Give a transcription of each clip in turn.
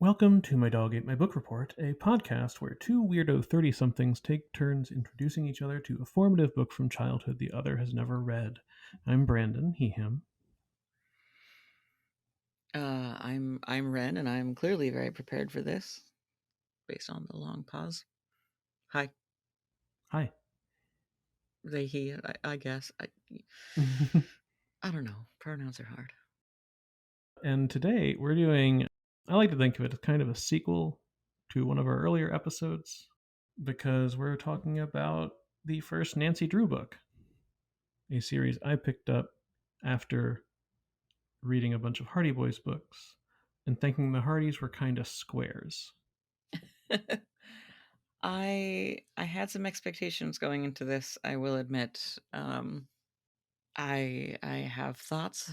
Welcome to My Dog Ate My Book Report, a podcast where two weirdo 30-somethings take turns introducing each other to a formative book from childhood the other has never read. I'm Brandon, he, him. I'm Wren, and I'm clearly very prepared for this, based on the long pause. Hi, Hi. they, he. I guess. I don't know. Pronouns are hard. And today we're doing, I like to think of it as kind of a sequel to one of our earlier episodes, because we're talking about the first Nancy Drew book, a series I picked up after reading a bunch of Hardy Boys books and thinking the Hardys were kind of squares. I had some expectations going into this, I will admit. I have thoughts.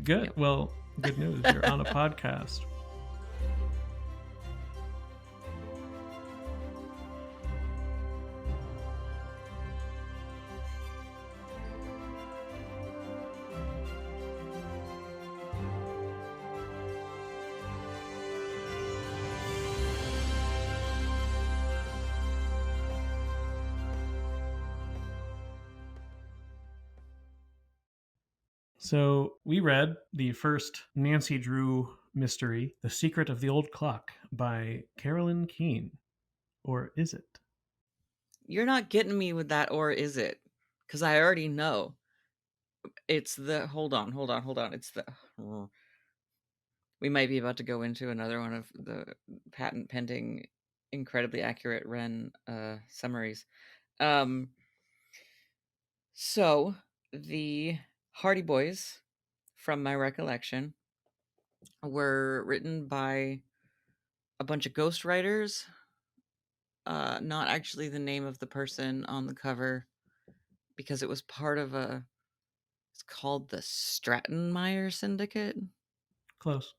Good. Yep. Well, good news. You're on a podcast. So we read the first Nancy Drew mystery, The Secret of the Old Clock, by Carolyn Keene. Or is it? You're not getting me with that, or is it? Because I already know. It's the. Hold on. It's the. We might be about to go into another one of the patent pending, incredibly accurate Wren summaries. So the Hardy Boys, from my recollection, were written by a bunch of ghostwriters. Not actually the name of the person on the cover, because it was part of it's called the Stratton-Meyer Syndicate. Close.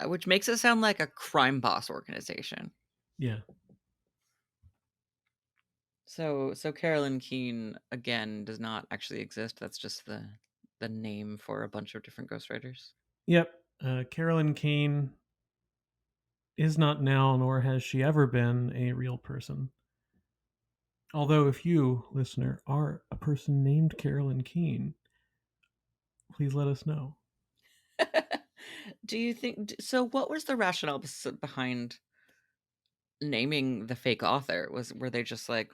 Which makes it sound like a crime boss organization. Yeah. So Carolyn Keene, again, does not actually exist. That's just the name for a bunch of different ghostwriters. Yep. Carolyn Keene is not now, nor has she ever been, a real person. Although, if you, listener, are a person named Carolyn Keene, please let us know. Do you think so? What was the rationale behind naming the fake author? Were they just like,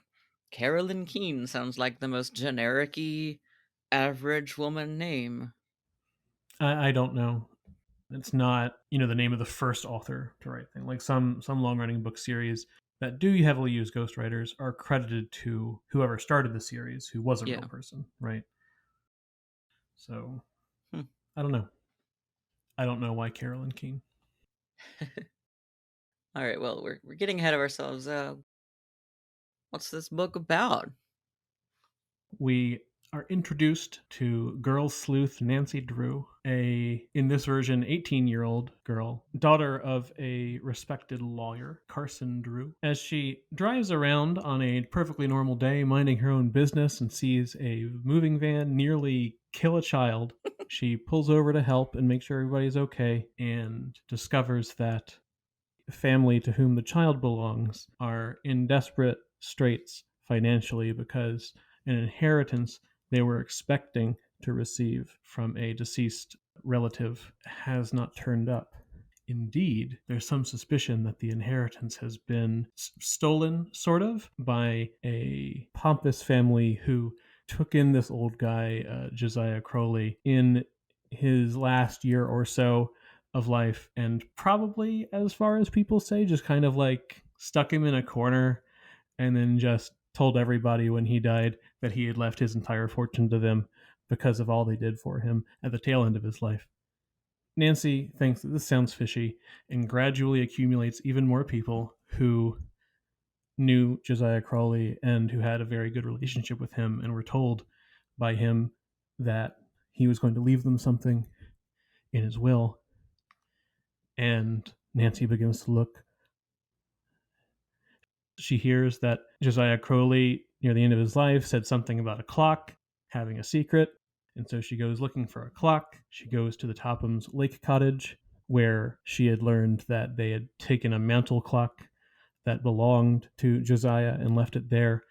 Carolyn Keene sounds like the most generic-y average woman name? I don't know. It's not, the name of the first author to write thing. Like some long-running book series that do heavily use ghostwriters are credited to whoever started the series, who was a real person, right? So, I don't know. I don't know why Carolyn Keene. All right, well, we're getting ahead of ourselves. What's this book about? We are introduced to girl sleuth Nancy Drew, in this version, 18-year-old girl, daughter of a respected lawyer, Carson Drew. As she drives around on a perfectly normal day, minding her own business, and sees a moving van nearly kill a child, she pulls over to help and make sure everybody's okay, and discovers that the family to whom the child belongs are in desperate straits financially because an inheritance they were expecting to receive from a deceased relative has not turned up. Indeed, there's some suspicion that the inheritance has been stolen, sort of, by a pompous family who took in this old guy, Josiah Crowley, in his last year or so of life, and probably, as far as people say, just kind of like stuck him in a corner and then just told everybody when he died that he had left his entire fortune to them because of all they did for him at the tail end of his life. Nancy thinks that this sounds fishy and gradually accumulates even more people who knew Josiah Crowley and who had a very good relationship with him and were told by him that he was going to leave them something in his will. And Nancy begins to look. She hears that Josiah Crowley, near the end of his life, said something about a clock having a secret. And so she goes looking for a clock. She goes to the Topham's Lake Cottage, where she had learned that they had taken a mantle clock that belonged to Josiah and left it there.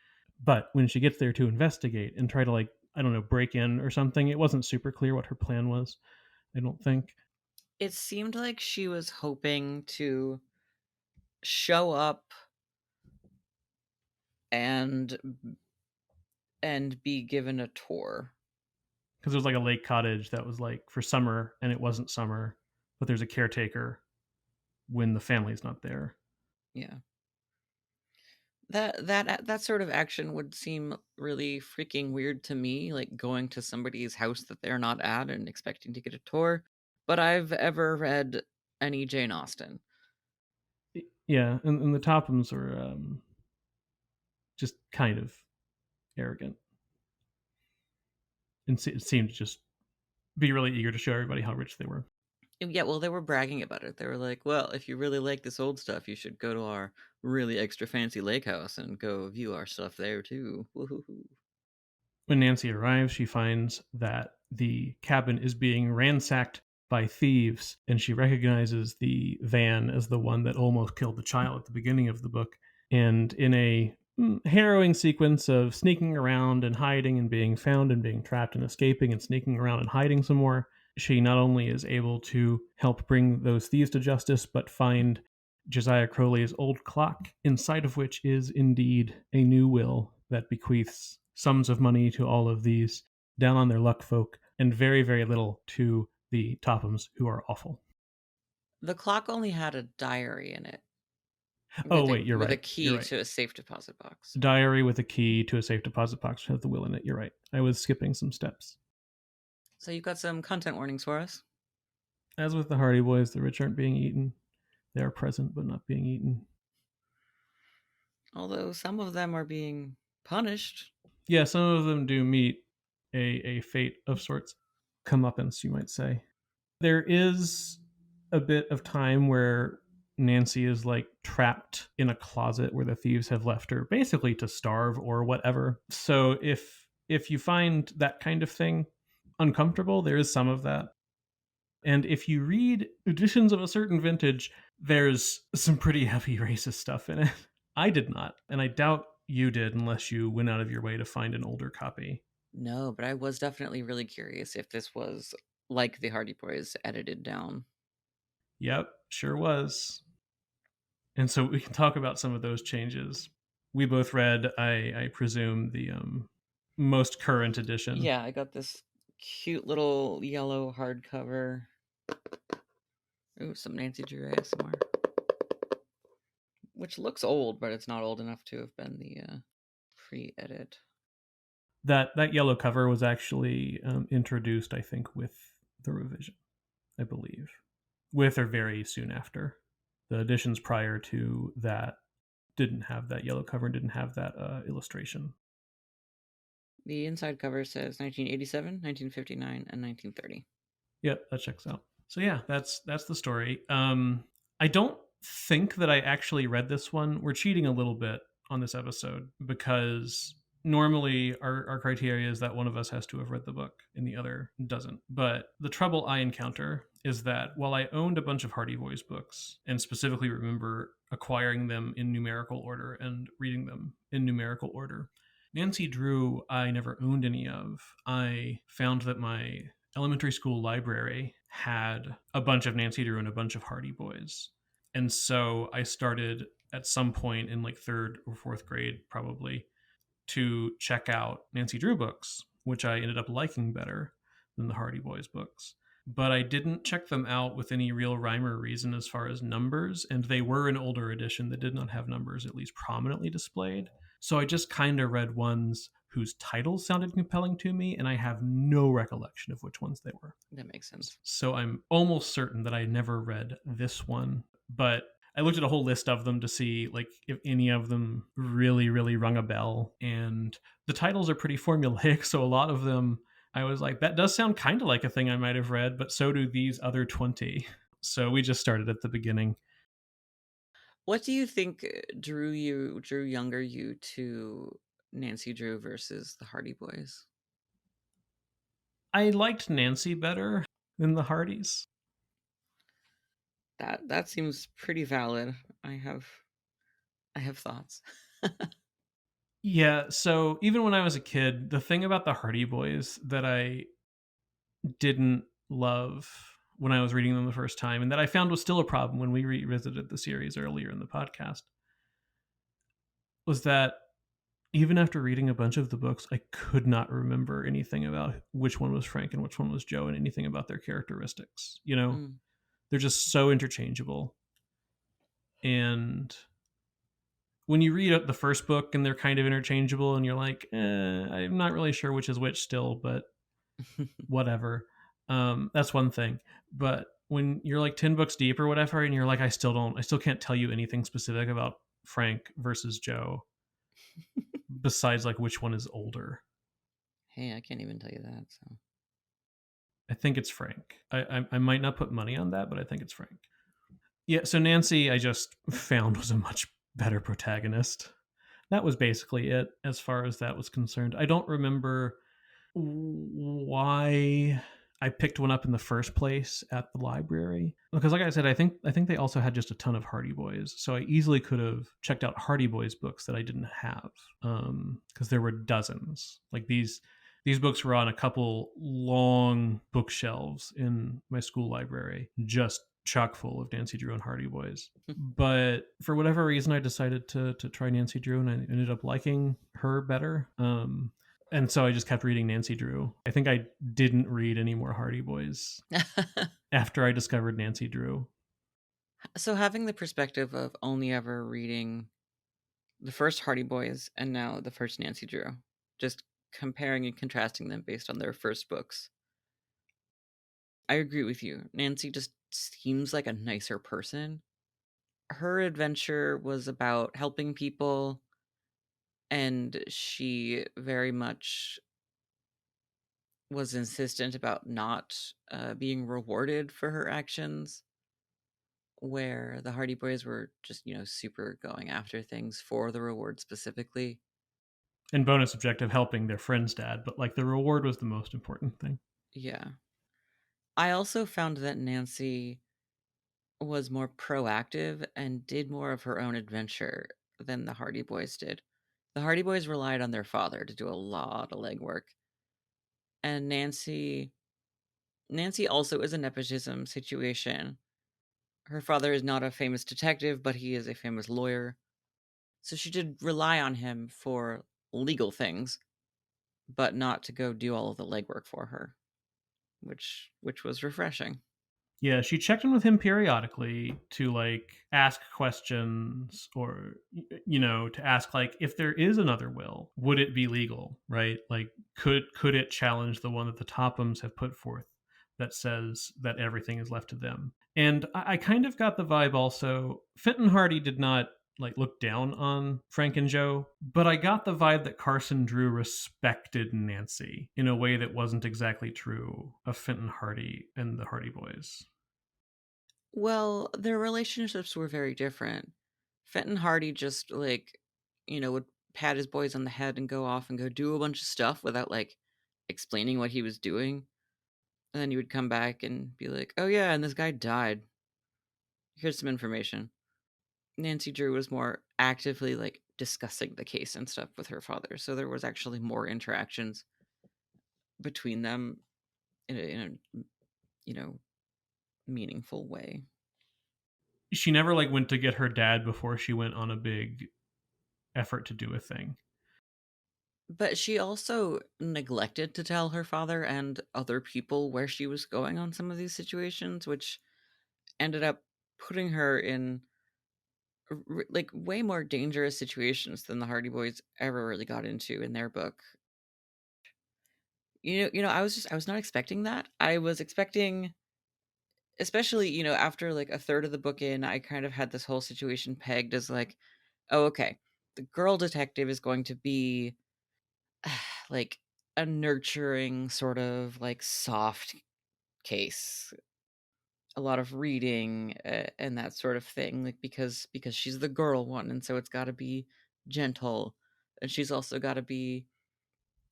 But when she gets there to investigate and try to, like, I don't know, break in or something, it wasn't super clear what her plan was, I don't think. It seemed like she was hoping to show up and be given a tour. Because there's like a lake cottage that was like for summer and it wasn't summer, but there's a caretaker when the family's not there. Yeah. That sort of action would seem really freaking weird to me, like going to somebody's house that they're not at and expecting to get a tour. But I've ever read any Jane Austen. Yeah, and the Tophams were just kind of arrogant and it seemed to just be really eager to show everybody how rich they were. Yeah, well, they were bragging about it. They were like, "Well, if you really like this old stuff, you should go to our really extra fancy lake house and go view our stuff there too." Woo-hoo-hoo. When Nancy arrives, she finds that the cabin is being ransacked by thieves, and she recognizes the van as the one that almost killed the child at the beginning of the book. And in a harrowing sequence of sneaking around and hiding and being found and being trapped and escaping and sneaking around and hiding some more, she not only is able to help bring those thieves to justice, but find Josiah Crowley's old clock, inside of which is indeed a new will that bequeaths sums of money to all of these down on their luck folk, and very, very little to the Tophams, who are awful. The clock only had a diary in it Oh, with wait, you're a right. You're key right. to a safe deposit box. Diary with a key to a safe deposit box has the will in it. You're right. I was skipping some steps. So you've got some content warnings for us. As with the Hardy Boys, the rich aren't being eaten. They are present but not being eaten. Although some of them are being punished. Yeah, some of them do meet a fate of sorts. Comeuppance, you might say. There is a bit of time where Nancy is like trapped in a closet where the thieves have left her, basically to starve or whatever. So if you find that kind of thing uncomfortable, there is some of that. And if you read editions of a certain vintage, there's some pretty heavy racist stuff in it. I did not, and I doubt you did unless you went out of your way to find an older copy. No, but I was definitely really curious if this was like the Hardy Boys edited down. Yep, sure was. And so we can talk about some of those changes. We both read, I presume, the most current edition. Yeah, I got this cute little yellow hardcover. Ooh, some Nancy Drew ASMR. Which looks old, but it's not old enough to have been the pre-edit. That yellow cover was actually introduced, I think, with the revision, I believe, with or very soon after. The editions prior to that didn't have that yellow cover and didn't have that illustration. The inside cover says 1987, 1959, and 1930. Yep, that checks out. So yeah, that's the story. I don't think that I actually read this one. We're cheating a little bit on this episode because normally our criteria is that one of us has to have read the book and the other doesn't. But the trouble I encounter is that while I owned a bunch of Hardy Boys books and specifically remember acquiring them in numerical order and reading them in numerical order, Nancy Drew I never owned any of. I found that my elementary school library had a bunch of Nancy Drew and a bunch of Hardy Boys. And so I started at some point in like third or fourth grade, probably, to check out Nancy Drew books, which I ended up liking better than the Hardy Boys books. But I didn't check them out with any real rhyme or reason as far as numbers, and they were an older edition that did not have numbers at least prominently displayed. So I just kind of read ones whose titles sounded compelling to me, and I have no recollection of which ones they were. That makes sense. So I'm almost certain that I never read this one, but I looked at a whole list of them to see like if any of them really, really rung a bell. And the titles are pretty formulaic, so a lot of them I was like, that does sound kind of like a thing I might have read, but so do these other 20. So we just started at the beginning. What do you think drew younger you to Nancy Drew versus the Hardy Boys? I liked Nancy better than the Hardys. That seems pretty valid. I have I have thoughts. Yeah, so even when I was a kid, the thing about the Hardy Boys that I didn't love when I was reading them the first time, and that I found was still a problem when we revisited the series earlier in the podcast, was that even after reading a bunch of the books, I could not remember anything about which one was Frank and which one was Joe and anything about their characteristics. You know, Mm. they're just so interchangeable. And when you read the first book and they're kind of interchangeable and you're like, I'm not really sure which is which still, but whatever. That's one thing. But when you're like 10 books deep or whatever, and you're like, I still can't tell you anything specific about Frank versus Joe besides like which one is older. Hey, I can't even tell you that. So I think it's Frank. I might not put money on that, but I think it's Frank. Yeah, so Nancy, I just found was a much better protagonist. That was basically it as far as that was concerned. I don't remember why I picked one up in the first place at the library because, like I said, I think they also had just a ton of Hardy Boys, so I easily could have checked out Hardy Boys books that I didn't have because there were dozens. Like these books were on a couple long bookshelves in my school library, just chock full of Nancy Drew and Hardy Boys. But for whatever reason, I decided to try Nancy Drew, and I ended up liking her better. And so I just kept reading Nancy Drew. I think I didn't read any more Hardy Boys after I discovered Nancy Drew. so having the perspective of only ever reading the first Hardy Boys and now the first Nancy Drew, just comparing and contrasting them based on their first books. I agree with you. Nancy just seems like a nicer person. Her adventure was about helping people, and she very much was insistent about not being rewarded for her actions, where the Hardy Boys were just, super going after things for the reward specifically. And bonus objective helping their friend's dad, but like the reward was the most important thing. Yeah. I also found that Nancy was more proactive and did more of her own adventure than the Hardy Boys did. The Hardy Boys relied on their father to do a lot of legwork. And Nancy also is a nepotism situation. Her father is not a famous detective, but he is a famous lawyer. So she did rely on him for legal things, but not to go do all of the legwork for her, which was refreshing. Yeah, she checked in with him periodically to like ask questions or to ask like if there is another will, would it be legal, right? Like could it challenge the one that the Tophams have put forth that says that everything is left to them? And I kind of got the vibe also Fenton Hardy did not like look down on Frank and Joe, but I got the vibe that Carson Drew respected Nancy in a way that wasn't exactly true of Fenton Hardy and the Hardy Boys. Well, their relationships were very different. Fenton Hardy just would pat his boys on the head and go off and go do a bunch of stuff without explaining what he was doing. And then he would come back and be like, "Oh yeah, and this guy died. Here's some information." Nancy Drew was more actively discussing the case and stuff with her father. So there was actually more interactions between them in a you know, meaningful way. She never like went to get her dad before she went on a big effort to do a thing. But she also neglected to tell her father and other people where she was going on some of these situations, which ended up putting her in way more dangerous situations than the Hardy Boys ever really got into in their book. I was not expecting that. I was expecting, especially, after a third of the book in, I kind of had this whole situation pegged as oh, okay, the girl detective is going to be like a nurturing sort of soft case, a lot of reading, and that sort of thing, because she's the girl one, and so it's got to be gentle, and she's also got to be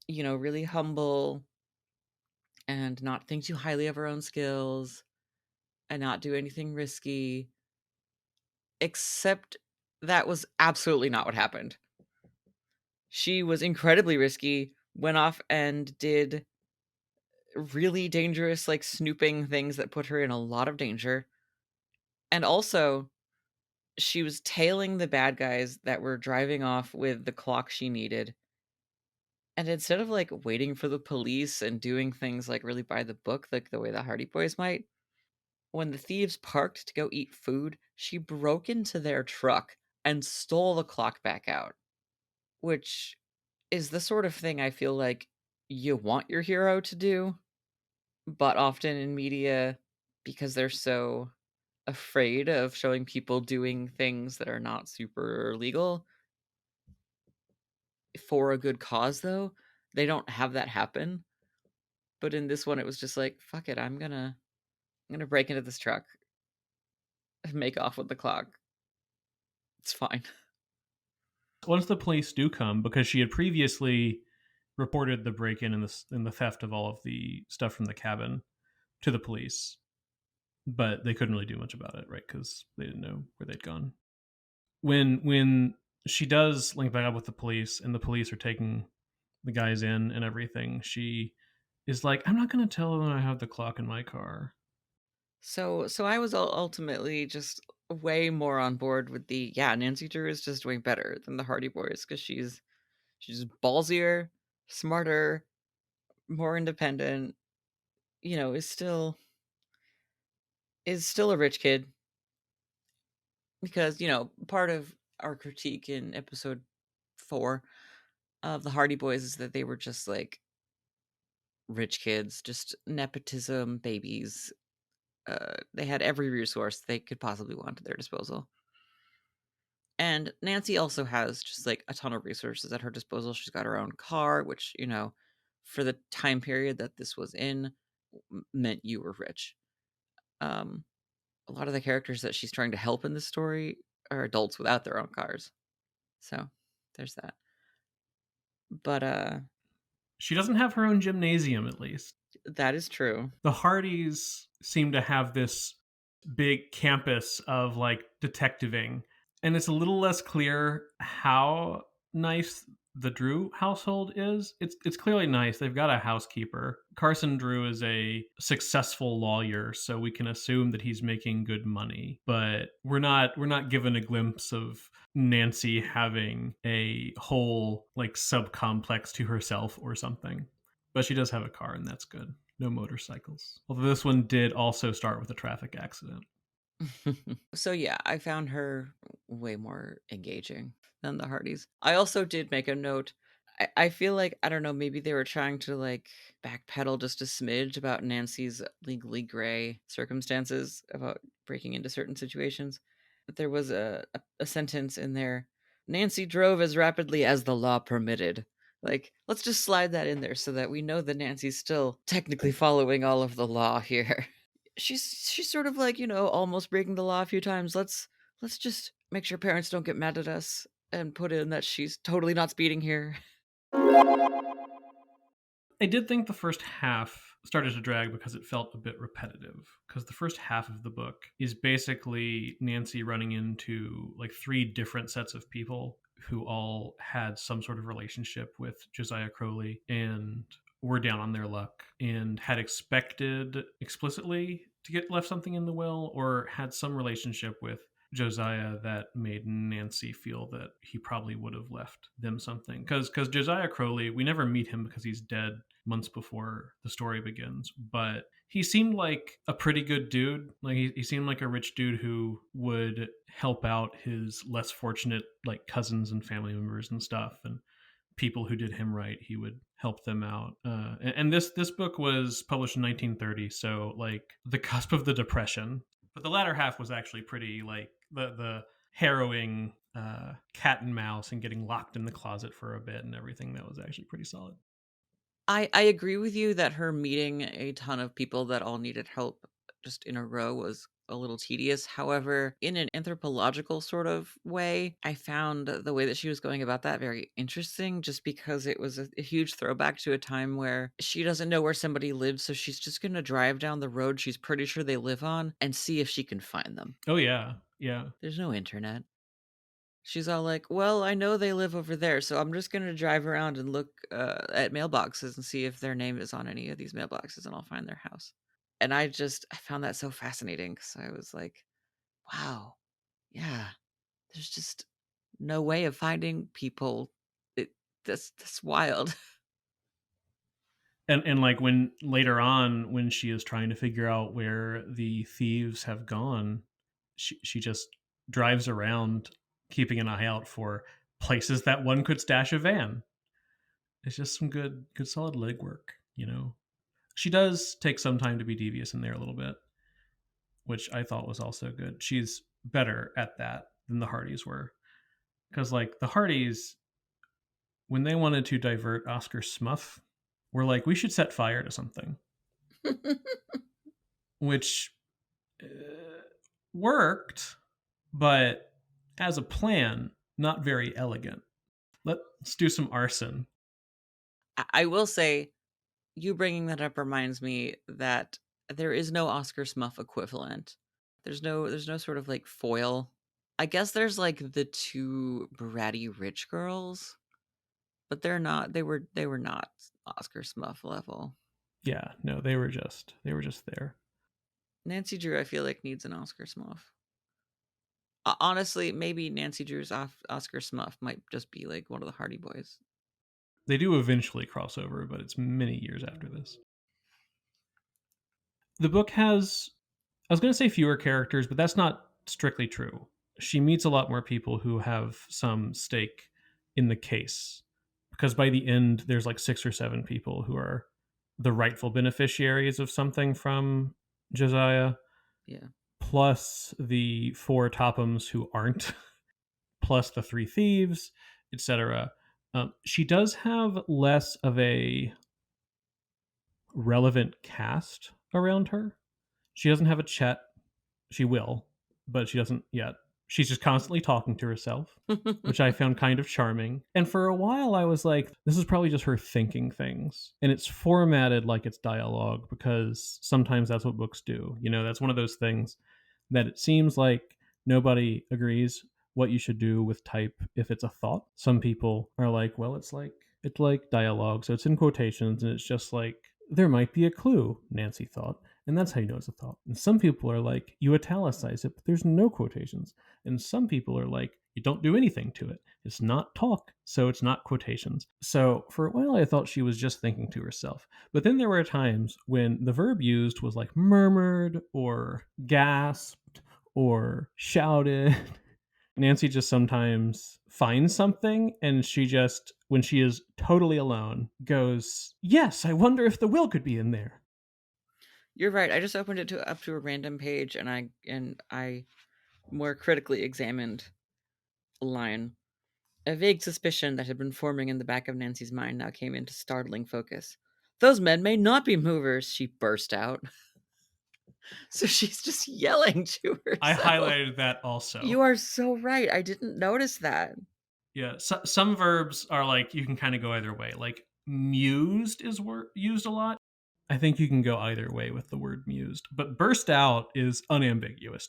really humble and not think too highly of her own skills, and not do anything risky, except that was absolutely not what happened. She was incredibly risky, went off and did really dangerous, like, snooping things that put her in a lot of danger, and also, she was tailing the bad guys that were driving off with the clock she needed, and instead of, like, waiting for the police and doing things, like, really by the book, like the way the Hardy Boys might, when the thieves parked to go eat food, she broke into their truck and stole the clock back out, which is the sort of thing I feel like you want your hero to do, but often in media, because they're so afraid of showing people doing things that are not super legal for a good cause, though, they don't have that happen. But in this one, it was just like, fuck it, I'm gonna break into this truck and make off with the clock. It's fine. Once the police do come, because she had previously reported the break-in and the theft of all of the stuff from the cabin to the police, but they couldn't really do much about it, right? Because they didn't know where they'd gone. When she does link back up with the police, and the police are taking the guys in and everything, she is like, "I'm not going to tell them I have the clock in my car." So I was ultimately just way more on board with the, yeah, Nancy Drew is just way better than the Hardy Boys because she's ballsier, smarter, more independent. You know, is still a rich kid because part of our critique in episode 4 of the Hardy Boys is that they were just like rich kids, just nepotism babies. They had every resource they could possibly want at their disposal. And Nancy also has just like a ton of resources at her disposal. She's got her own car, which, for the time period that this was in, meant you were rich. Um, a lot of the characters that she's trying to help in this story are adults without their own cars. So there's that. But She doesn't have her own gymnasium, at least. that is true. The Hardys seem to have this big campus of like detectiving, and it's a little less clear how nice the Drew household is. It's clearly nice. They've got a housekeeper. Carson Drew is a successful lawyer, so we can assume that he's making good money. But we're not given a glimpse of Nancy having a whole like subcomplex to herself or something. But she does have a car, and that's good. No motorcycles. Although this one did also start with a traffic accident. So yeah, I found her way more engaging than the Hardys. I also did make a note. I feel like, I don't know, maybe they were trying to like backpedal just a smidge about Nancy's legally gray circumstances about breaking into certain situations. But there was a sentence in there. Nancy drove as rapidly as the law permitted. Like, let's just slide that in there so that we know that Nancy's still technically following all of the law here. She's sort of like, almost breaking the law a few times. Let's just make sure parents don't get mad at us and put in that she's totally not speeding here. I did think the first half started to drag because it felt a bit repetitive. Because the first half of the book is basically Nancy running into like three different sets of people who all had some sort of relationship with Josiah Crowley and were down on their luck and had expected explicitly to get left something in the will or had some relationship with Josiah that made Nancy feel that he probably would have left them something. Because Josiah Crowley, we never meet him because he's dead months before the story begins, but he seemed like a pretty good dude. Like he seemed like a rich dude who would help out his less fortunate like cousins and family members and stuff, and people who did him right, he would help them out. And this book was published in 1930, so like the cusp of the Depression. But the latter half was actually pretty like the harrowing cat and mouse and getting locked in the closet for a bit and everything. That was actually pretty solid. I agree with you that her meeting a ton of people that all needed help just in a row was a little tedious. However, in an anthropological sort of way, I found the way that she was going about that very interesting, just because it was a huge throwback to a time where she doesn't know where somebody lives, so she's just going to drive down the road she's pretty sure they live on and see if she can find them. Oh yeah, yeah. There's no internet. She's all like, "Well, I know they live over there, so I'm just gonna drive around and look at mailboxes and see if their name is on any of these mailboxes, and I'll find their house." And I found that so fascinating because I was like, "Wow, yeah, there's just no way of finding people. It that's wild." And like when later on when she is trying to figure out where the thieves have gone, she just drives around keeping an eye out for places that one could stash a van. It's just some good solid legwork, you know. She does take some time to be devious in there a little bit, which I thought was also good. She's better at that than the Hardys were. Because like the Hardys, when they wanted to divert Oscar Smuff, were like, we should set fire to something. Which uh, worked, but as a plan, not very elegant. Let's do some arson. I will say, you bringing that up reminds me that there is no Oscar Smuff equivalent. There's no sort of like foil. I guess there's like the two bratty rich girls, but they were not Oscar Smuff level. Yeah, no, they were just there. Nancy Drew, I feel like, needs an Oscar Smuff. Honestly, maybe Nancy Drew's Oscar Smuff might just be like one of the Hardy Boys. They do eventually cross over, but it's many years after this. The book has, I was going to say fewer characters, but that's not strictly true. She meets a lot more people who have some stake in the case, because by the end there's like 6 or 7 people who are the rightful beneficiaries of something from Josiah, Yeah. plus the 4 Tophams who aren't, plus the 3 thieves, etc. She does have less of a relevant cast around her. She doesn't have a Chet. She will, but she doesn't yet. She's just constantly talking to herself, which I found kind of charming. And for a while, I was like, this is probably just her thinking things. And it's formatted like it's dialogue because sometimes that's what books do. You know, that's one of those things that it seems like nobody agrees what you should do with type if it's a thought. Some people are like, well, it's like dialogue, so it's in quotations, and it's just like there might be a clue, Nancy thought, and that's how you know it's a thought. And some people are like, you italicize it, but there's no quotations. And some people are like, you don't do anything to it. It's not talk, so it's not quotations. So for a while, I thought she was just thinking to herself. But then there were times when the verb used was like murmured or gasped or shouted. Nancy just sometimes finds something and she just, when she is totally alone, goes, yes, I wonder if the will could be in there. You're right. I just opened it up to a random page, and I more critically examined a line. A vague suspicion that had been forming in the back of Nancy's mind now came into startling focus. Those men may not be movers, she burst out. So she's just yelling to I herself. highlighted that also. You are so right. I didn't notice that. Yeah, some verbs are like you can kind of go either way. Like mused is used a lot. I think you can go either way with the word mused, but burst out is unambiguous.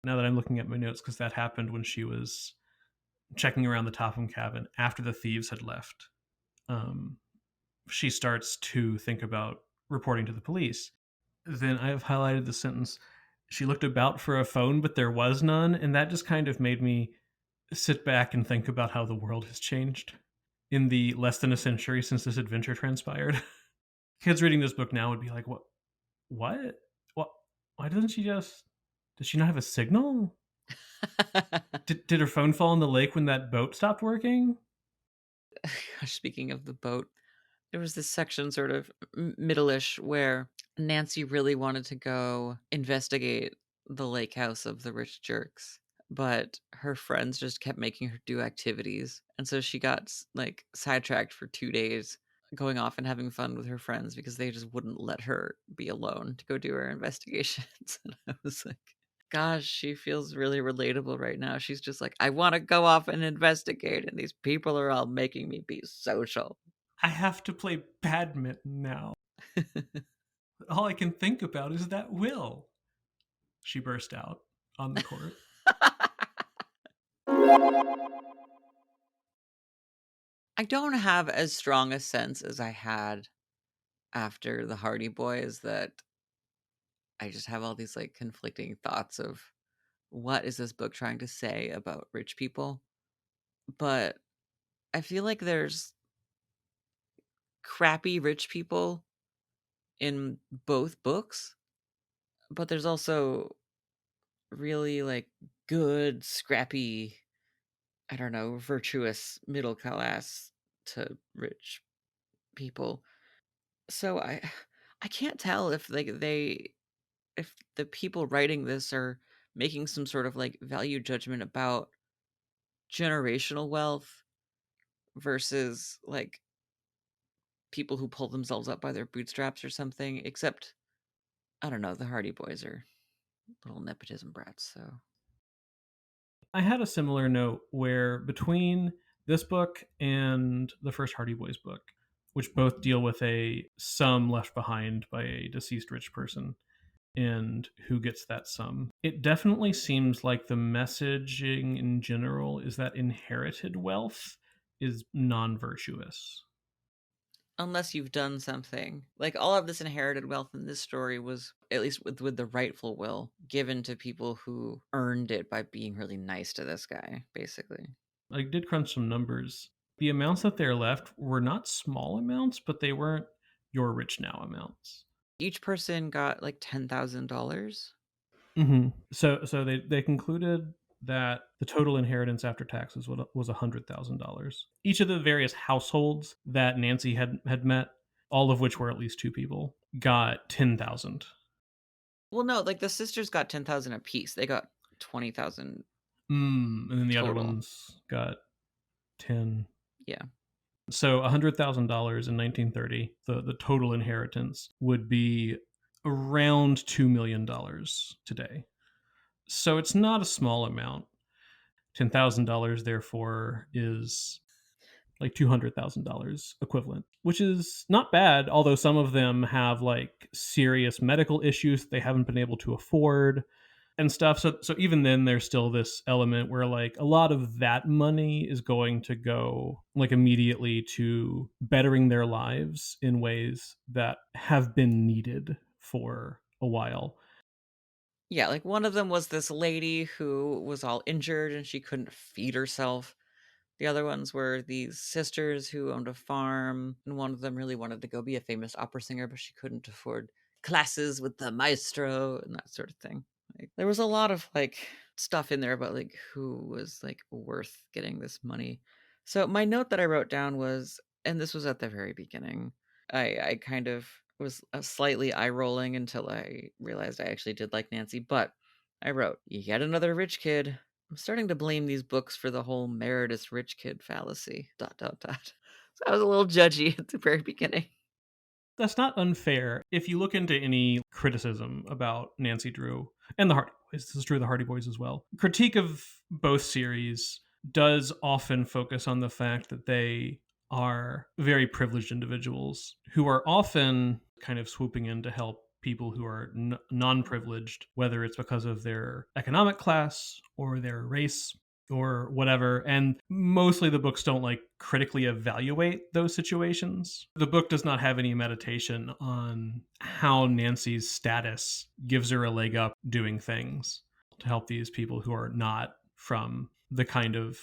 Now that I'm looking at my notes, because that happened when she was checking around the Topham cabin after the thieves had left. Um, she starts to think about reporting to the police. Then I have highlighted the sentence, she looked about for a phone, but there was none. And that just kind of made me sit back and think about how the world has changed in the less than a century since this adventure transpired. Kids reading this book now would be like, what? What? What? Why doesn't she just. Does she not have a signal? Did her phone fall in the lake when that boat stopped working? Gosh, speaking of the boat, there was this section sort of middle-ish where Nancy really wanted to go investigate the lake house of the rich jerks, but her friends just kept making her do activities, and so she got like sidetracked for 2 days. going off and having fun with her friends because they just wouldn't let her be alone to go do her investigations. And I was like, gosh, she feels really relatable right now. She's just like, I want to go off and investigate, and these people are all making me be social. I have to play badminton now. All I can think about is that will. She burst out on the court. I don't have as strong a sense as I had after the Hardy Boys, that I just have all these like conflicting thoughts of what is this book trying to say about rich people. But I feel like there's crappy rich people in both books, but there's also really like good, scrappy, I don't know, virtuous middle class to rich people. So I can't tell if like if the people writing this are making some sort of like value judgment about generational wealth versus like people who pull themselves up by their bootstraps or something, except I don't know, the Hardy Boys are little nepotism brats, so I had a similar note where between this book and the first Hardy Boys book, which both deal with a sum left behind by a deceased rich person and who gets that sum, it definitely seems like the messaging in general is that inherited wealth is non-virtuous. unless you've done something. Like all of this inherited wealth in this story was, at least with the rightful will, given to people who earned it by being really nice to this guy, basically. I did crunch some numbers. The amounts that they're left were not small amounts, but they weren't you're rich now amounts. Each person got like $10,000. Mm-hmm. So they concluded that the total inheritance after taxes was $100,000. Each of the various households that Nancy had met, all of which were at least two people, got 10,000. Well, no, like the sisters got 10,000 apiece. They got 20,000 And then the other total. ones got 10. Yeah. So $100,000 in 1930, the total inheritance would be around $2 million today. So it's not a small amount. $10,000 therefore is like $200,000 equivalent, which is not bad, although some of them have like serious medical issues they haven't been able to afford and stuff. So even then there's still this element where like a lot of that money is going to go like immediately to bettering their lives in ways that have been needed for a while. Yeah, like one of them was this lady who was all injured and she couldn't feed herself. The other ones were these sisters who owned a farm, and one of them really wanted to go be a famous opera singer, but she couldn't afford classes with the maestro and that sort of thing. Like, there was a lot of like stuff in there about like who was like worth getting this money. So my note that I wrote down was, and this was at the very beginning, I kind of was slightly eye rolling until I realized I actually did like Nancy, but I wrote, yet another rich kid. I'm starting to blame these books for the whole Meredith rich kid fallacy. ... So I was a little judgy at the very beginning. That's not unfair. If you look into any criticism about Nancy Drew and the Hardy Boys, this is true of the Hardy Boys as well, critique of both series does often focus on the fact that they are very privileged individuals who are often kind of swooping in to help people who are non privileged, whether it's because of their economic class or their race or whatever. And mostly the books don't like critically evaluate those situations. The book does not have any meditation on how Nancy's status gives her a leg up doing things to help these people who are not from the kind of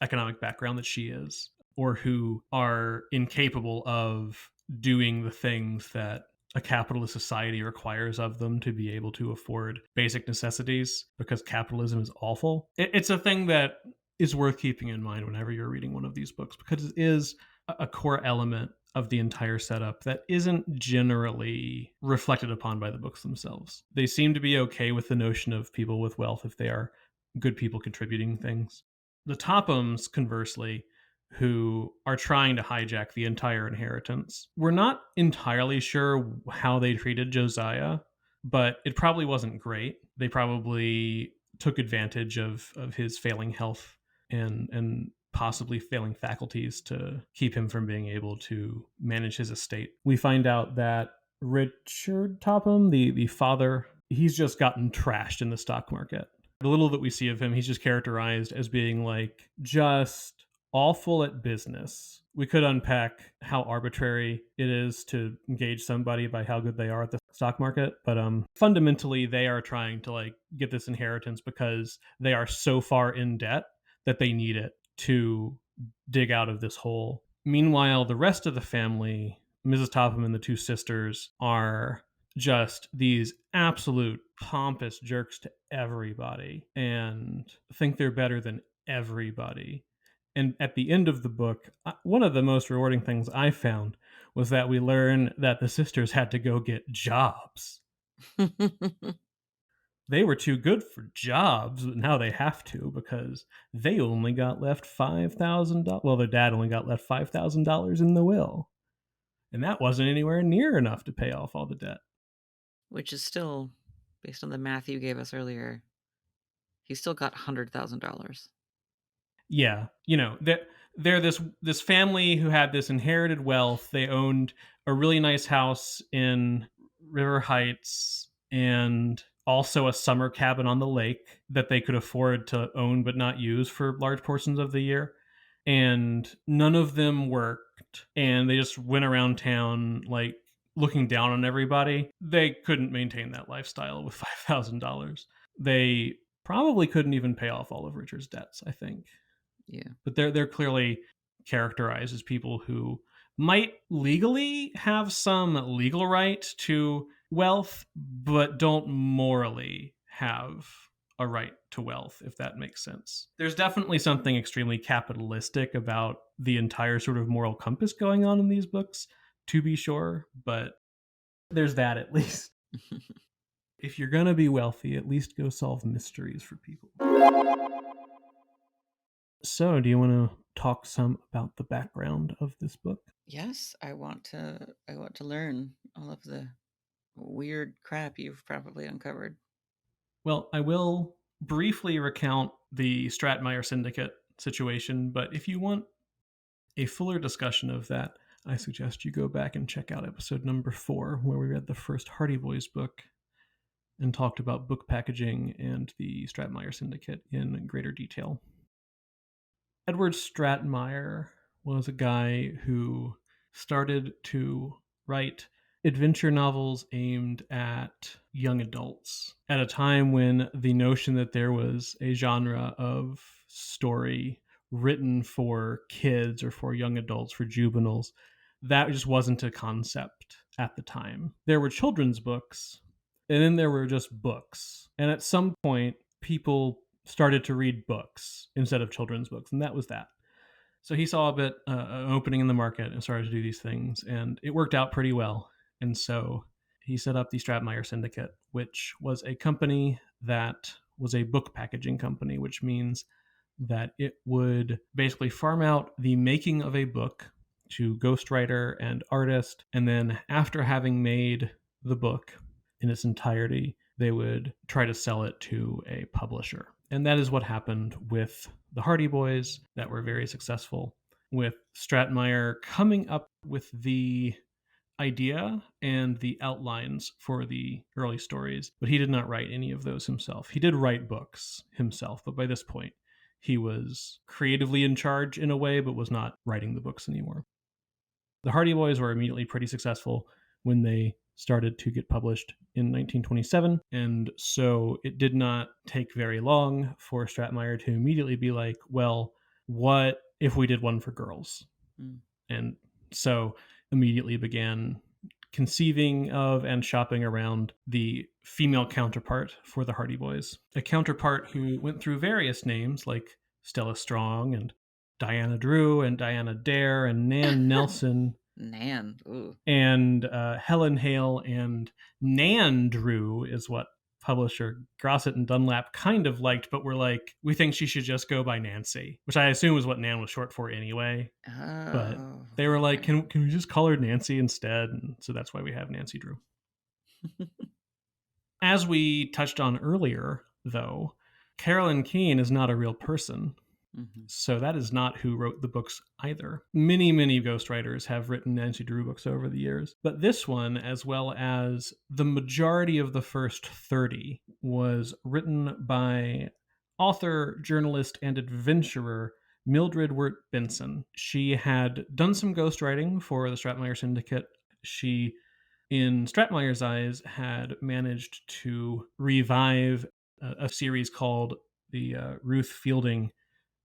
economic background that she is, or who are incapable of doing the things that a capitalist society requires of them to be able to afford basic necessities, because capitalism is awful. It's a thing that is worth keeping in mind whenever you're reading one of these books, because it is a core element of the entire setup that isn't generally reflected upon by the books themselves. They seem to be okay with the notion of people with wealth if they are good people contributing things. The Tophams, conversely, who are trying to hijack the entire inheritance. We're not entirely sure how they treated Josiah, but it probably wasn't great. They probably took advantage of his failing health and possibly failing faculties to keep him from being able to manage his estate. We find out that Richard Topham, the father, he's just gotten trashed in the stock market. The little that we see of him, he's just characterized as being like just awful at business. We could unpack how arbitrary it is to engage somebody by how good they are at the stock market, but fundamentally they are trying to like get this inheritance because they are so far in debt that they need it to dig out of this hole. Meanwhile, the rest of the family, Mrs. Topham and the two sisters, are just these absolute pompous jerks to everybody and think they're better than everybody. And at the end of the book, one of the most rewarding things I found was that we learn that the sisters had to go get jobs. They were too good for jobs, but now they have to because they only got left $5,000. Well, their dad only got left $5,000 in the will. And that wasn't anywhere near enough to pay off all the debt. Which is still, based on the math you gave us earlier, he still got $100,000. Yeah, you know, they're this family who had this inherited wealth. They owned a really nice house in River Heights and also a summer cabin on the lake that they could afford to own but not use for large portions of the year. And none of them worked, and they just went around town like looking down on everybody. They couldn't maintain that lifestyle with $5,000. They probably couldn't even pay off all of Richard's debts, I think. Yeah. But they're clearly characterized as people who might legally have some legal right to wealth, but don't morally have a right to wealth, if that makes sense. There's definitely something extremely capitalistic about the entire sort of moral compass going on in these books, to be sure, but there's that at least. If you're going to be wealthy, at least go solve mysteries for people. So, do you want to talk some about the background of this book? Yes, I want to learn all of the weird crap you've probably uncovered. Well, I will briefly recount the Stratmeyer Syndicate situation, but if you want a fuller discussion of that, I suggest you go back and check out episode number 4, where we read the first Hardy Boys book and talked about book packaging and the Stratmeyer Syndicate in greater detail. Edward Stratmeyer was a guy who started to write adventure novels aimed at young adults at a time when the notion that there was a genre of story written for kids or for young adults, for juveniles, that just wasn't a concept at the time. There were children's books, and then there were just books. And at some point, people started to read books instead of children's books, and that was that. So he saw a bit an opening in the market and started to do these things, and it worked out pretty well. And so he set up the Stratmeyer Syndicate, which was a company that was a book packaging company, which means that it would basically farm out the making of a book to ghostwriter and artist, and then after having made the book in its entirety, they would try to sell it to a publisher. And that is what happened with the Hardy Boys, that were very successful, with Stratmeyer coming up with the idea and the outlines for the early stories, but he did not write any of those himself. He did write books himself, but by this point, he was creatively in charge in a way, but was not writing the books anymore. The Hardy Boys were immediately pretty successful when they started to get published in 1927, and so it did not take very long for Stratmeyer to immediately be like, well, what if we did one for girls? And so immediately began conceiving of and shopping around the female counterpart for the Hardy Boys, a counterpart who went through various names like Stella Strong and Diana Drew and Diana Dare and Nan Nelson. Nan, ooh. And Helen Hale and Nan Drew is what publisher Grosset and Dunlap kind of liked, but were like, we think she should just go by Nancy, which I assume is what Nan was short for anyway. But Oh, they were like, okay. can we just call her Nancy instead? And so that's why we have Nancy Drew. As we touched on earlier, though, Carolyn Keene is not a real person. Mhm. So that is not who wrote the books either. Many, many ghostwriters have written Nancy Drew books over the years, but this one, as well as the majority of the first 30, was written by author, journalist, and adventurer Mildred Wirt Benson. She had done some ghostwriting for the Stratemeyer Syndicate. She, in Stratemeyer's eyes, had managed to revive a series called the Ruth Fielding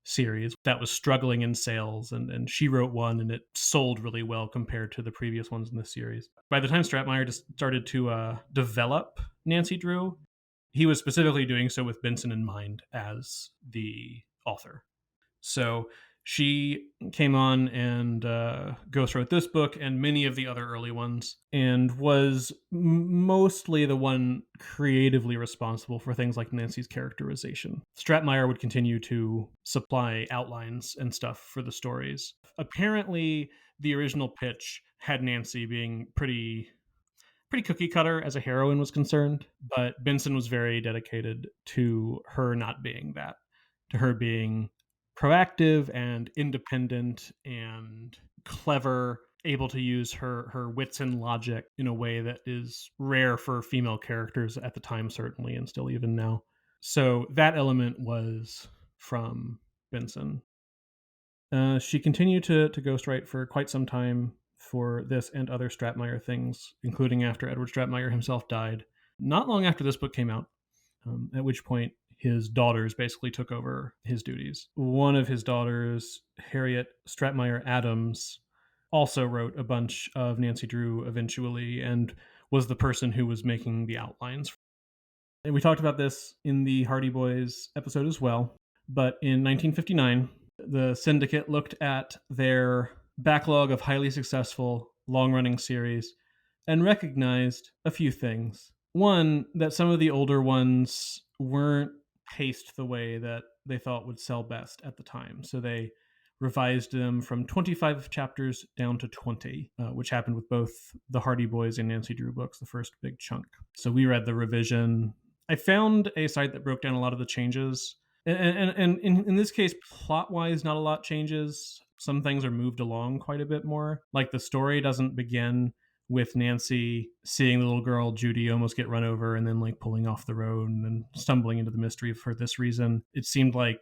series that was struggling in sales, and she wrote one and it sold really well compared to the previous ones in the series. By the time Stratemeyer just started to develop Nancy Drew, he was specifically doing so with Benson in mind as the author. So she came on and ghost wrote this book and many of the other early ones, and was mostly the one creatively responsible for things like Nancy's characterization. Stratemeyer would continue to supply outlines and stuff for the stories. Apparently, the original pitch had Nancy being pretty cookie cutter as a heroine was concerned, but Benson was very dedicated to her not being that, to her being proactive and independent and clever, able to use her wits and logic in a way that is rare for female characters at the time, certainly, and still even now. So that element was from Benson. She continued to ghostwrite for quite some time for this and other Stratemeyer things, including after Edward Stratemeyer himself died. Not long after this book came out, at which point his daughters basically took over his duties. One of his daughters, Harriet Stratemeyer Adams, also wrote a bunch of Nancy Drew eventually and was the person who was making the outlines. And we talked about this in the Hardy Boys episode as well. But in 1959, the Syndicate looked at their backlog of highly successful, long running series and recognized a few things. One, that some of the older ones weren't paced the way that they thought would sell best at the time. So they revised them from 25 chapters down to 20, which happened with both the Hardy Boys and Nancy Drew books, the first big chunk. So we read the revision. I found a site that broke down a lot of the changes. And in this case, plot wise, not a lot changes. Some things are moved along quite a bit more. Like the story doesn't begin with Nancy seeing the little girl Judy almost get run over and then like pulling off the road and then stumbling into the mystery for this reason. It seemed like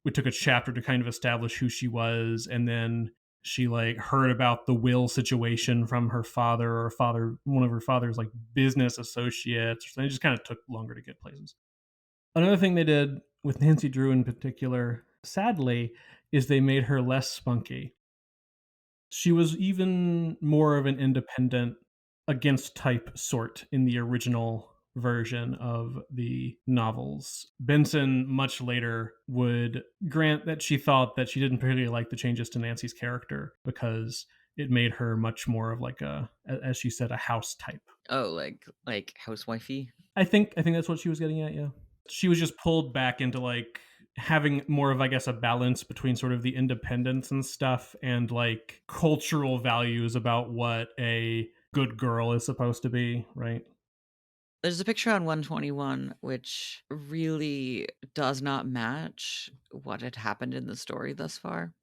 we took a chapter to kind of establish who she was, and then she like heard about the will situation from her father, or one of her father's like business associates, or something. It just kind of took longer to get places. Another thing they did with Nancy Drew in particular, sadly, is they made her less spunky. She was even more of an independent, against type sort in the original version of the novels. Benson, much later, would grant that she thought that she didn't particularly like the changes to Nancy's character because it made her much more of like a, as she said, a house type. Oh, like housewifey. I think that's what she was getting at, yeah. She was just pulled back into like having more of, I guess, a balance between sort of the independence and stuff and like cultural values about what a good girl is supposed to be, right? There's a picture on 121 which really does not match what had happened in the story thus far.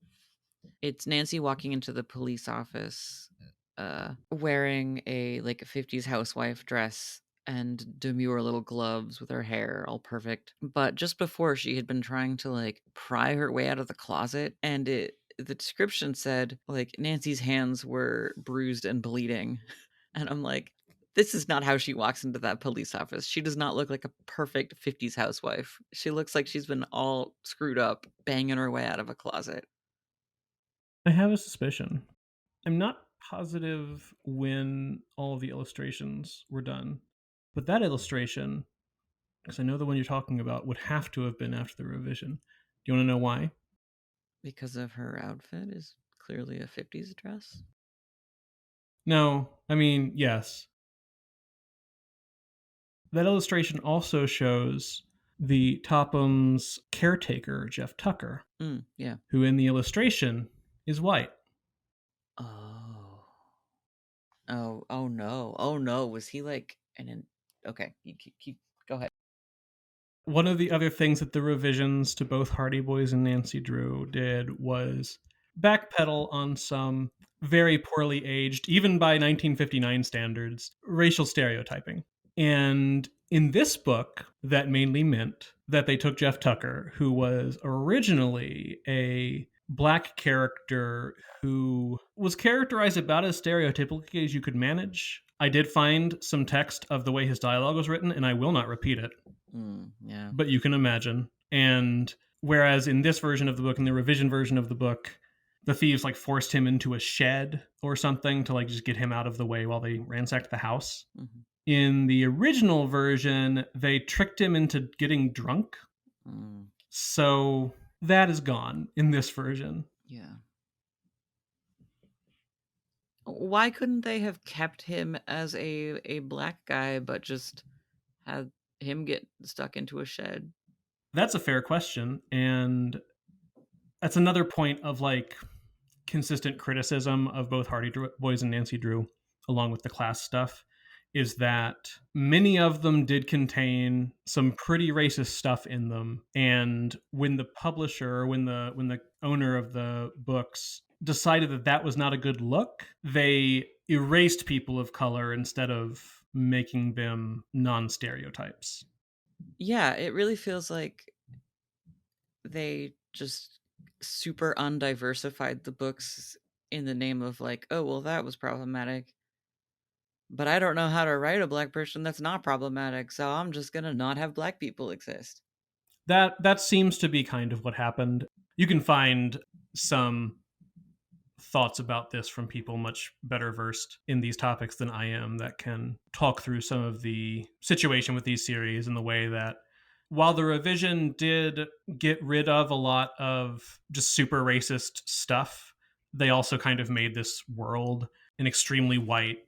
It's Nancy walking into the police office wearing a like a 50s housewife dress and demure little gloves with her hair all perfect. But just before, she had been trying to like pry her way out of the closet, and the description said like Nancy's hands were bruised and bleeding. And I'm like, this is not how she walks into that police office. She does not look like a perfect 50s housewife. She looks like she's been all screwed up, banging her way out of a closet. I have a suspicion. I'm not positive when all of the illustrations were done, but that illustration, because I know the one you're talking about, would have to have been after the revision. Do you want to know why? Because of her outfit is clearly a 50s dress. No, I mean, yes. That illustration also shows the Topham's caretaker, Jeff Tucker, Yeah. who in the illustration is white. Oh. Oh no. Oh no. Was he like okay, you keep go ahead. One of the other things that the revisions to both Hardy Boys and Nancy Drew did was backpedal on some very poorly aged, even by 1959 standards, racial stereotyping. And in this book, that mainly meant that they took Jeff Tucker, who was originally a black character who was characterized about as stereotypically as you could manage. I did find some text of the way his dialogue was written, and I will not repeat it. Yeah. But you can imagine. And whereas in this version of the book, in the revision version of the book, the thieves like forced him into a shed or something to like just get him out of the way while they ransacked the house. Mm-hmm. In the original version, they tricked him into getting drunk. So that is gone in this version. Yeah. Why couldn't they have kept him as a black guy, but just had him get stuck into a shed? That's a fair question. And that's another point of like consistent criticism of both Hardy Boys and Nancy Drew, along with the class stuff, is that many of them did contain some pretty racist stuff in them. And when the publisher, when the owner of the books decided that that was not a good look, they erased people of color instead of making them non-stereotypes. Yeah, it really feels like they just super undiversified the books in the name of like, oh, well, that was problematic. But I don't know how to write a black person that's not problematic, so I'm just going to not have black people exist. That seems to be kind of what happened. You can find some thoughts about this from people much better versed in these topics than I am that can talk through some of the situation with these series in the way that while the revision did get rid of a lot of just super racist stuff, they also kind of made this world an extremely white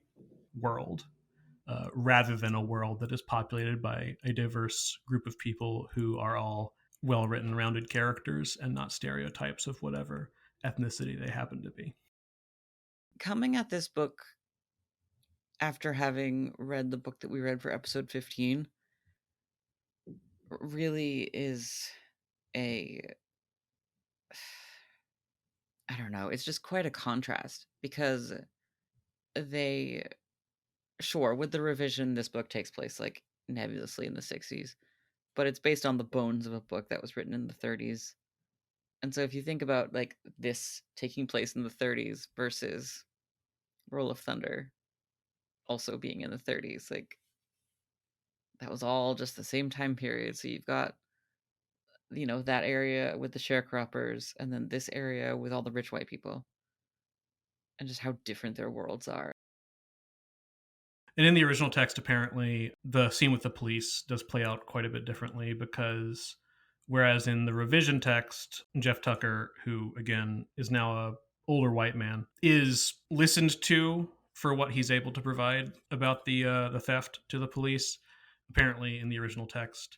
world rather than a world that is populated by a diverse group of people who are all well written, rounded characters and not stereotypes of whatever ethnicity they happen to be. Coming at this book after having read the book that we read for episode 15 really is I don't know, it's just quite a contrast because they, sure, with the revision, this book takes place like nebulously in the 60s, but it's based on the bones of a book that was written in the 30s. And so if you think about like this taking place in the 30s versus Roll of Thunder also being in the 30s, like that was all just the same time period. So you've got, that area with the sharecroppers and then this area with all the rich white people and just how different their worlds are. And in the original text, apparently, the scene with the police does play out quite a bit differently because whereas in the revision text, Jeff Tucker, who again is now a older white man, is listened to for what he's able to provide about the theft to the police. Apparently, in the original text,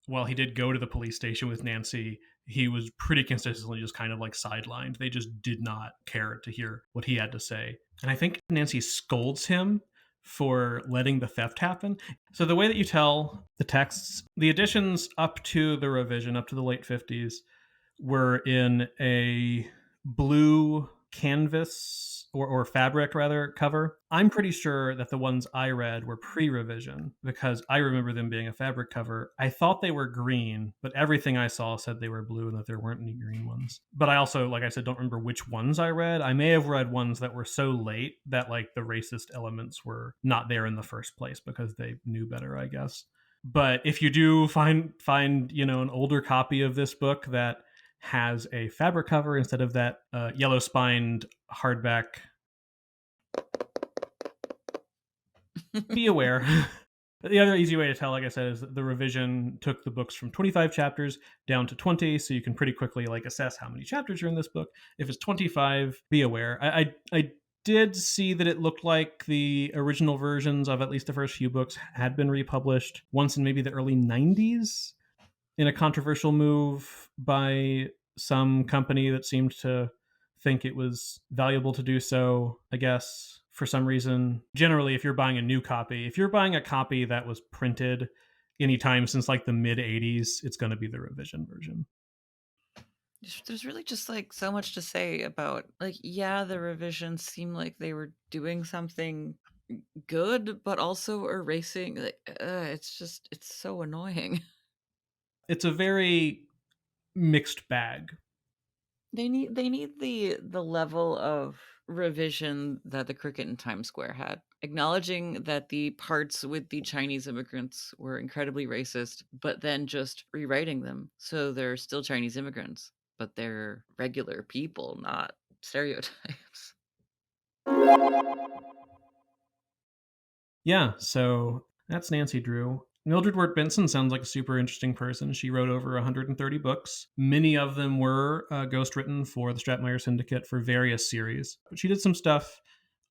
while he did go to the police station with Nancy, he was pretty consistently just kind of like sidelined. They just did not care to hear what he had to say. And I think Nancy scolds him for letting the theft happen. So the way that you tell the texts, the editions up to the revision, up to the late 50s, were in a blue canvas or fabric rather cover. I'm pretty sure that the ones I read were pre-revision because I remember them being a fabric cover. I thought they were green, but everything I saw said they were blue and that there weren't any green ones. But I also, like I said, don't remember which ones I read. I may have read ones that were so late that like the racist elements were not there in the first place because they knew better, I guess. But if you do find an older copy of this book that has a fabric cover instead of that yellow spined hardback, be aware. The other easy way to tell, like I said, is that the revision took the books from 25 chapters down to 20, so you can pretty quickly like assess how many chapters are in this book. If it's 25, be aware. I did see that it looked like the original versions of at least the first few books had been republished once in maybe the early 90s in a controversial move by some company that seemed to think it was valuable to do so, I guess, for some reason. Generally, if you're buying a new copy, if you're buying a copy that was printed anytime since like the mid 80s, it's going to be the revision version. There's really just like so much to say about, like, yeah, the revisions seem like they were doing something good, but also erasing. Like, it's so annoying. It's a very mixed bag. They need the level of revision that the Cricket in Times Square had, acknowledging that the parts with the Chinese immigrants were incredibly racist, but then just rewriting them so they're still Chinese immigrants, but they're regular people, not stereotypes. Yeah, so that's Nancy Drew. Mildred Wirt Benson sounds like a super interesting person. She wrote over 130 books. Many of them were ghostwritten for the Stratemeyer Syndicate for various series. But she did some stuff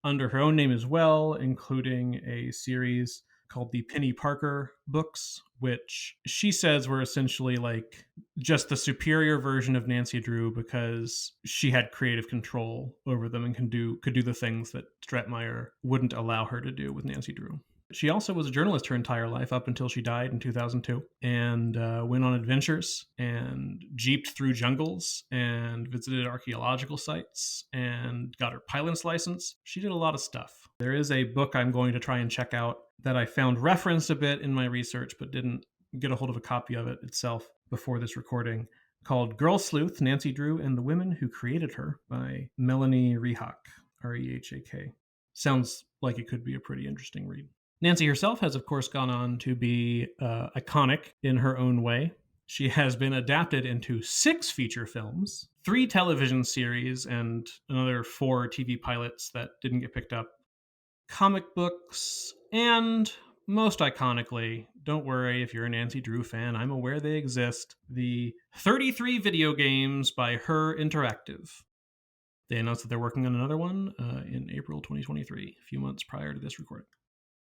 under her own name as well, including a series called the Penny Parker books, which she says were essentially like just the superior version of Nancy Drew because she had creative control over them and could do the things that Stratemeyer wouldn't allow her to do with Nancy Drew. She also was a journalist her entire life up until she died in 2002 and went on adventures and jeeped through jungles and visited archaeological sites and got her pilot's license. She did a lot of stuff. There is a book I'm going to try and check out that I found referenced a bit in my research but didn't get a hold of a copy of it itself before this recording, called Girl Sleuth, Nancy Drew and the Women Who Created Her by Melanie Rehak, Rehak. Sounds like it could be a pretty interesting read. Nancy herself has, of course, gone on to be iconic in her own way. She has been adapted into 6 feature films, 3 television series, and another 4 TV pilots that didn't get picked up, comic books, and most iconically, don't worry if you're a Nancy Drew fan, I'm aware they exist, the 33 video games by Her Interactive. They announced that they're working on another one in April 2023, a few months prior to this recording.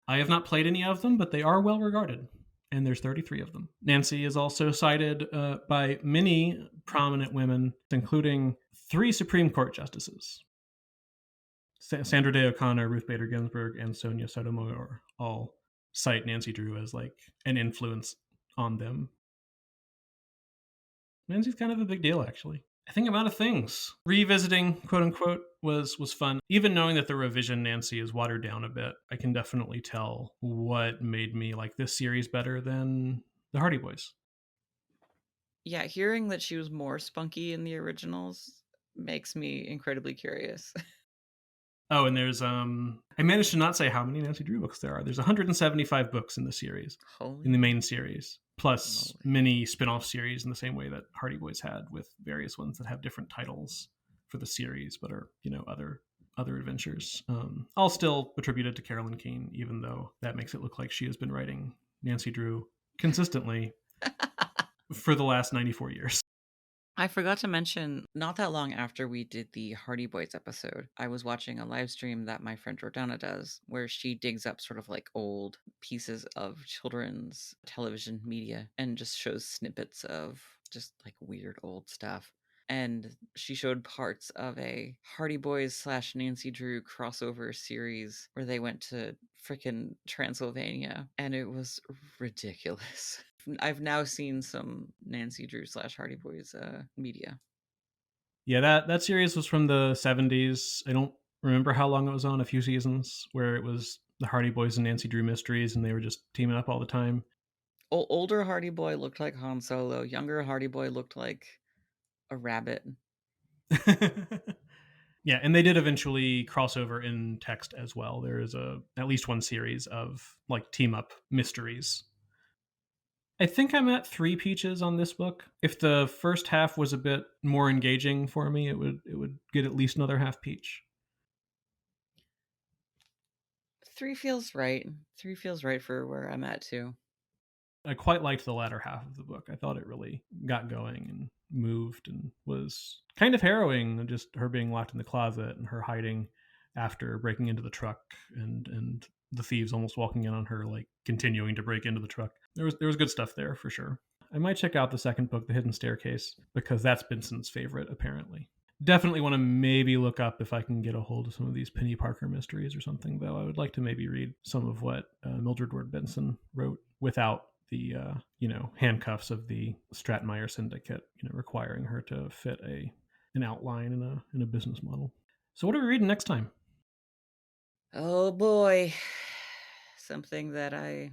I have not played any of them, but they are well regarded, and there's 33 of them. Nancy is also cited by many prominent women, including 3 Supreme Court justices. Sandra Day O'Connor, Ruth Bader Ginsburg, and Sonia Sotomayor all cite Nancy Drew as like an influence on them. Nancy's kind of a big deal, actually. I think a lot of things. Revisiting, quote unquote, was fun. Even knowing that the revision Nancy is watered down a bit, I can definitely tell what made me like this series better than the Hardy Boys. Yeah, hearing that she was more spunky in the originals makes me incredibly curious. Oh, and there's I managed to not say how many Nancy Drew books there are. There's 175 books in the series, in the main series, plus many spin-off series in the same way that Hardy Boys had, with various ones that have different titles for the series, but are, you know, other adventures. All still attributed to Carolyn Keene, even though that makes it look like she has been writing Nancy Drew consistently for the last 94 years. I forgot to mention, not that long after we did the Hardy Boys episode, I was watching a live stream that my friend Jordana does, where she digs up sort of like old pieces of children's television media and just shows snippets of just like weird old stuff. And she showed parts of a Hardy Boys / Nancy Drew crossover series where they went to frickin' Transylvania, and it was ridiculous. I've now seen some Nancy Drew / Hardy Boys media. Yeah, that series was from the 70s. I don't remember how long it was on, a few seasons, where it was the Hardy Boys and Nancy Drew mysteries, and they were just teaming up all the time. Older Hardy Boy looked like Han Solo. Younger Hardy Boy looked like a rabbit. Yeah, and they did eventually cross over in text as well. There is at least one series of like team up mysteries. I think I'm at 3 peaches on this book. If the first half was a bit more engaging for me, it would get at least another half peach. 3 feels right. 3 feels right for where I'm at too. I quite liked the latter half of the book. I thought it really got going and moved and was kind of harrowing. Just her being locked in the closet and her hiding after breaking into the truck and the thieves almost walking in on her, like continuing to break into the truck. There was good stuff there for sure. I might check out the second book, The Hidden Staircase, because that's Benson's favorite, apparently. Definitely want to maybe look up if I can get a hold of some of these Penny Parker mysteries or something, though. I would like to maybe read some of what Mildred Ward Benson wrote without the handcuffs of the Stratmeyer Syndicate, requiring her to fit an outline in a business model. So what are we reading next time? Oh boy. Something that I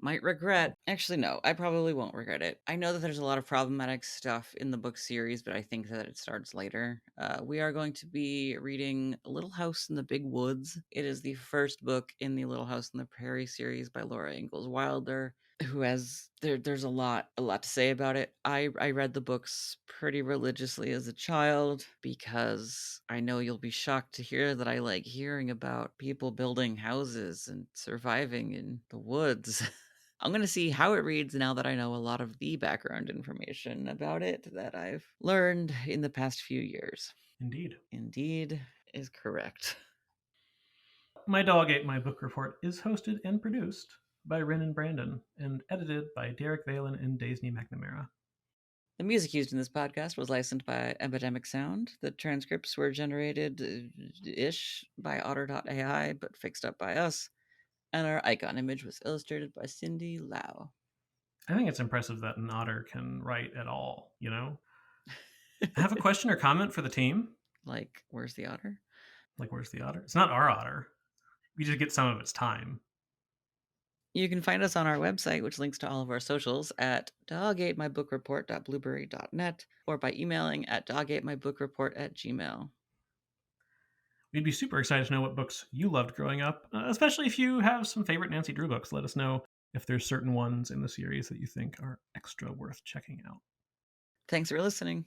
might regret. Actually, no, I probably won't regret it. I know that there's a lot of problematic stuff in the book series, but I think that it starts later. We are going to be reading Little House in the Big Woods. It is the first book in the Little House in the Prairie series by Laura Ingalls Wilder, who has there's a lot to say about it. I read the books pretty religiously as a child because I know you'll be shocked to hear that I like hearing about people building houses and surviving in the woods. I'm going to see how it reads now that I know a lot of the background information about it that I've learned in the past few years. Indeed is correct. My Dog Ate My Book Report is hosted and produced by Wren and Brandon and edited by Derrick, Valen, and Daisy McNamara. The music used in this podcast was licensed by Epidemic Sound. The transcripts were generated ish by Otter.ai, but fixed up by us. And our icon image was illustrated by Cindy Lau. I think it's impressive that an otter can write at all, I have a question or comment for the team. Like, where's the otter? Like, where's the otter? It's not our otter. We just get some of its time. You can find us on our website, which links to all of our socials at dogatemybookreport.blueberry.net or by emailing at dogatemybookreport@gmail.com. We'd be super excited to know what books you loved growing up, especially if you have some favorite Nancy Drew books. Let us know if there's certain ones in the series that you think are extra worth checking out. Thanks for listening.